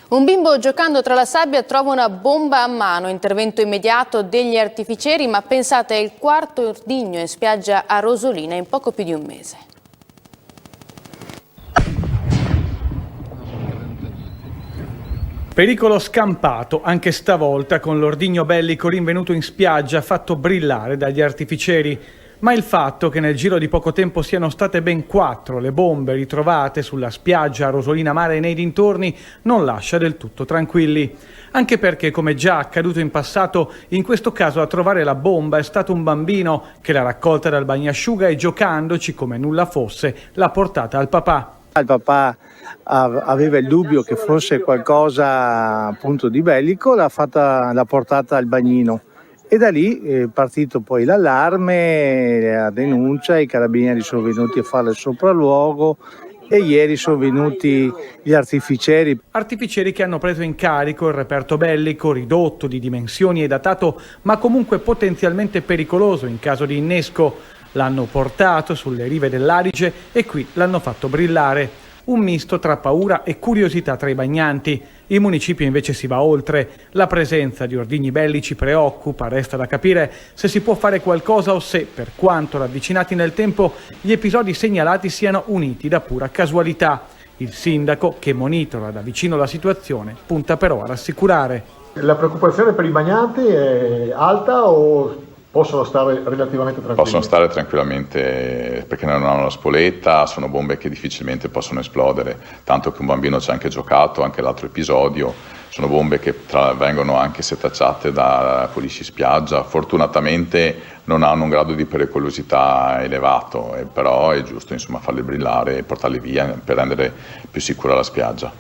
Un bimbo giocando tra la sabbia trova una bomba a mano, intervento immediato degli artificieri, ma pensate è il quarto ordigno in spiaggia a Rosolina in poco più di un mese. Pericolo scampato anche stavolta con l'ordigno bellico rinvenuto in spiaggia fatto brillare dagli artificieri. Ma il fatto che nel giro di poco tempo siano state ben 4 le bombe ritrovate sulla spiaggia a Rosolina Mare e nei dintorni non lascia del tutto tranquilli. Anche perché, come già accaduto in passato, in questo caso a trovare la bomba è stato un bambino che l'ha raccolta dal bagnasciuga e giocandoci come nulla fosse l'ha portata al papà. Il papà aveva il dubbio che fosse qualcosa appunto di bellico, l'ha portata al bagnino e da lì è partito poi l'allarme, la denuncia, i carabinieri sono venuti a fare il sopralluogo e ieri sono venuti gli artificieri. Artificieri che hanno preso in carico il reperto bellico, ridotto di dimensioni e datato, ma comunque potenzialmente pericoloso in caso di innesco. L'hanno portato sulle rive dell'Adige e qui l'hanno fatto brillare. Un misto tra paura e curiosità tra i bagnanti. Il municipio invece si va oltre. La presenza di ordigni bellici preoccupa, resta da capire se si può fare qualcosa o se, per quanto ravvicinati nel tempo, gli episodi segnalati siano uniti da pura casualità. Il sindaco, che monitora da vicino la situazione, punta però a rassicurare. La preoccupazione per i bagnanti è alta o possono stare relativamente tranquilli? Possono stare tranquillamente perché non hanno la spoletta, sono bombe che difficilmente possono esplodere, tanto che un bambino ci ha anche giocato, anche l'altro episodio, sono bombe che vengono anche setacciate da Polisci Spiaggia, fortunatamente non hanno un grado di pericolosità elevato, però è giusto farle brillare e portarle via per rendere più sicura la spiaggia.